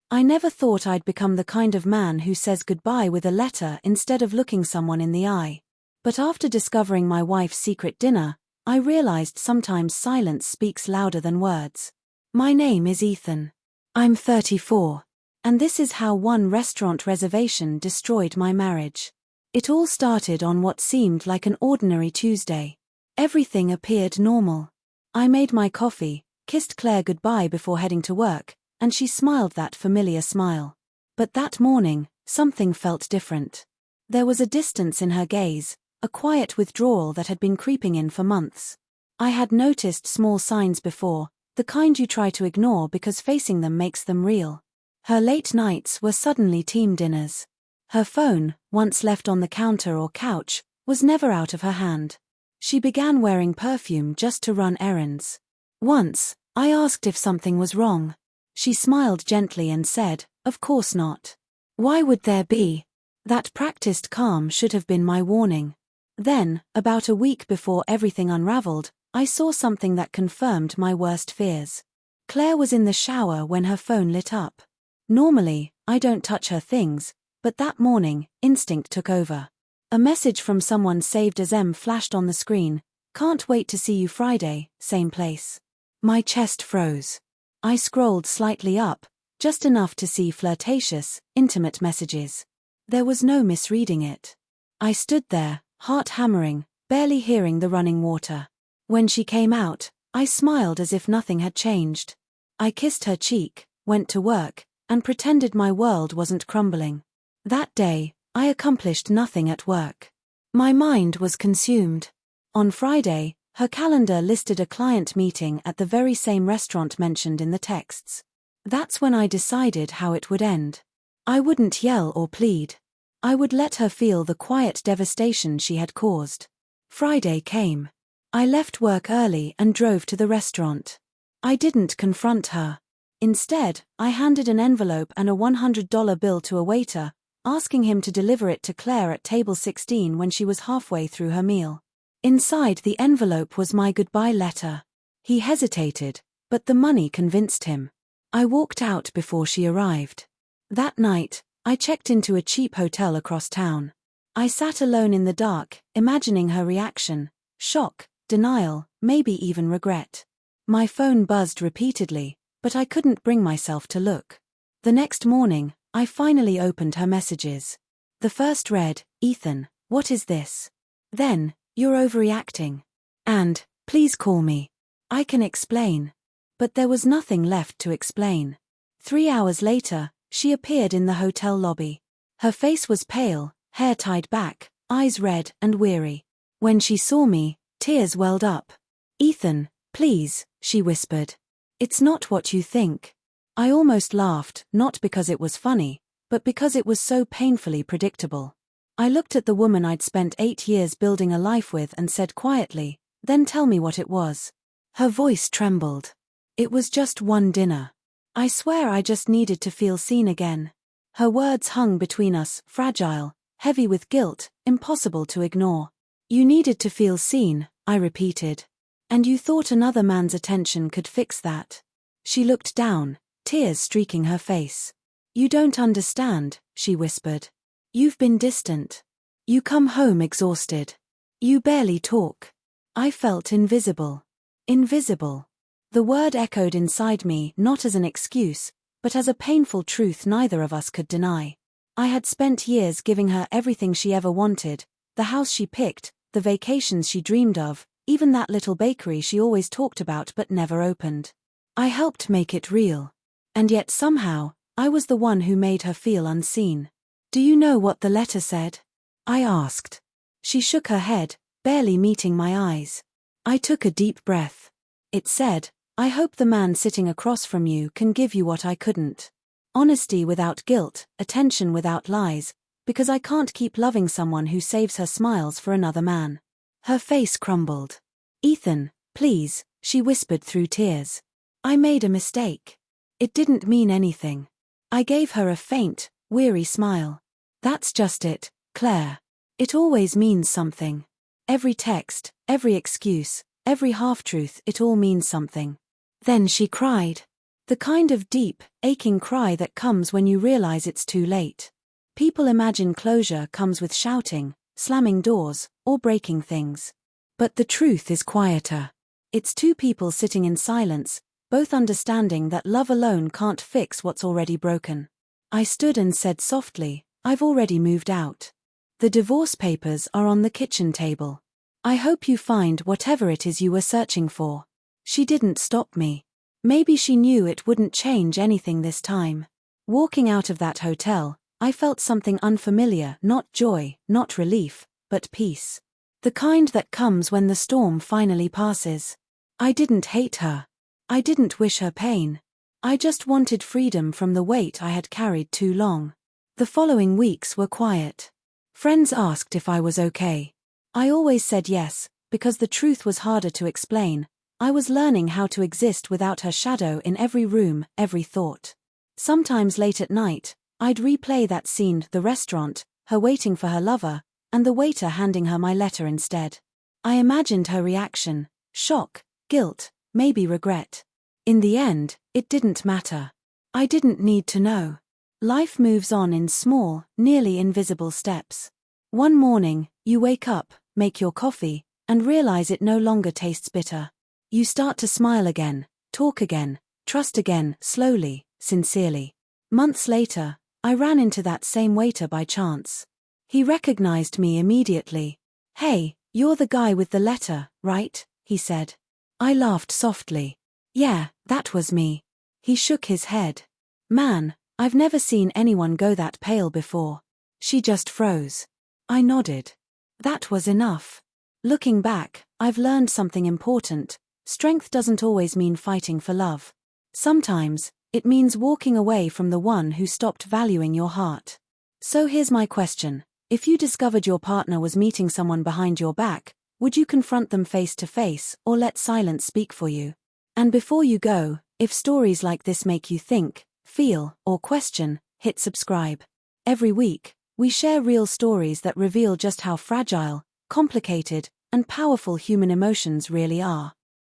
I never thought I'd become the kind of man who says goodbye with a letter instead of looking someone in the eye. But after discovering my wife's secret dinner, I realized sometimes silence speaks louder than words. My name is Ethan. I'm 34. And this is how one restaurant reservation destroyed my marriage. It all started on what seemed like an ordinary Tuesday. Everything appeared normal. I made my coffee, kissed Claire goodbye before heading to work, and she smiled that familiar smile. But that morning, something felt different. There was a distance in her gaze, a quiet withdrawal that had been creeping in for months. I had noticed small signs before, the kind you try to ignore because facing them makes them real. Her late nights were suddenly team dinners. Her phone, once left on the counter or couch, was never out of her hand. She began wearing perfume just to run errands. Once, I asked if something was wrong. She smiled gently and said, "Of course not. Why would there be?" That practiced calm should have been my warning. Then, about a week before everything unraveled, I saw something that confirmed my worst fears. Claire was in the shower when her phone lit up. Normally, I don't touch her things, but that morning, instinct took over. A message from someone saved as M flashed on the screen. "Can't wait to see you Friday, same place." My chest froze. I scrolled slightly up, just enough to see flirtatious, intimate messages. There was no misreading it. I stood there, heart hammering, barely hearing the running water. When she came out, I smiled as if nothing had changed. I kissed her cheek, went to work, and pretended my world wasn't crumbling. That day, I accomplished nothing at work. My mind was consumed. On Friday, her calendar listed a client meeting at the very same restaurant mentioned in the texts. That's when I decided how it would end. I wouldn't yell or plead. I would let her feel the quiet devastation she had caused. Friday came. I left work early and drove to the restaurant. I didn't confront her. Instead, I handed an envelope and a $100 bill to a waiter, asking him to deliver it to Claire at table 16 when she was halfway through her meal. Inside the envelope was my goodbye letter. He hesitated, but the money convinced him. I walked out before she arrived. That night, I checked into a cheap hotel across town. I sat alone in the dark, imagining her reaction: shock, denial, maybe even regret. My phone buzzed repeatedly, but I couldn't bring myself to look. The next morning, I finally opened her messages. The first read, "Ethan, what is this?" Then, "You're overreacting." And, "Please call me. I can explain." But there was nothing left to explain. 3 hours later, she appeared in the hotel lobby. Her face was pale, hair tied back, eyes red and weary. When she saw me, tears welled up. "Ethan, please," she whispered. "It's not what you think." I almost laughed, not because it was funny, but because it was so painfully predictable. I looked at the woman I'd spent 8 years building a life with and said quietly, "Then tell me what it was." Her voice trembled. "It was just one dinner. I swear I just needed to feel seen again." Her words hung between us, fragile, heavy with guilt, impossible to ignore. "You needed to feel seen," I repeated. "And you thought another man's attention could fix that." She looked down, tears streaking her face. "You don't understand," she whispered. "You've been distant. You come home exhausted. You barely talk." I felt invisible. Invisible. The word echoed inside me not as an excuse, but as a painful truth neither of us could deny. I had spent years giving her everything she ever wanted, the house she picked, the vacations she dreamed of, even that little bakery she always talked about but never opened. I helped make it real. And yet somehow, I was the one who made her feel unseen. "Do you know what the letter said?" I asked. She shook her head, barely meeting my eyes. I took a deep breath. It said, "I hope the man sitting across from you can give you what I couldn't. Honesty without guilt, attention without lies, because I can't keep loving someone who saves her smiles for another man." Her face crumbled. "Ethan, please," she whispered through tears. "I made a mistake. It didn't mean anything." I gave her a faint, weary smile. "That's just it, Claire. It always means something. Every text, every excuse, every half-truth, it all means something." Then she cried. The kind of deep, aching cry that comes when you realize it's too late. People imagine closure comes with shouting, slamming doors, or breaking things. But the truth is quieter. It's two people sitting in silence, both understanding that love alone can't fix what's already broken. I stood and said softly, "I've already moved out. The divorce papers are on the kitchen table. I hope you find whatever it is you were searching for." She didn't stop me. Maybe she knew it wouldn't change anything this time. Walking out of that hotel, I felt something unfamiliar, not joy, not relief, but peace. The kind that comes when the storm finally passes. I didn't hate her. I didn't wish her pain. I just wanted freedom from the weight I had carried too long. The following weeks were quiet. Friends asked if I was okay. I always said yes, because the truth was harder to explain. I was learning how to exist without her shadow in every room, every thought. Sometimes late at night, I'd replay that scene, the restaurant, her waiting for her lover, and the waiter handing her my letter instead. I imagined her reaction: shock, guilt, maybe regret. In the end, it didn't matter. I didn't need to know. Life moves on in small, nearly invisible steps. One morning, you wake up, make your coffee, and realize it no longer tastes bitter. You start to smile again, talk again, trust again, slowly, sincerely. Months later, I ran into that same waiter by chance. He recognized me immediately. "Hey, you're the guy with the letter, right?" he said. I laughed softly. "Yeah, that was me." He shook his head. "Man, I've never seen anyone go that pale before." She just froze. I nodded. That was enough. Looking back, I've learned something important. Strength doesn't always mean fighting for love. Sometimes, it means walking away from the one who stopped valuing your heart. So here's my question. If you discovered your partner was meeting someone behind your back, would you confront them face to face or let silence speak for you? And before you go, if stories like this make you think, feel, or question, hit subscribe. Every week, we share real stories that reveal just how fragile, complicated, and powerful human emotions really are.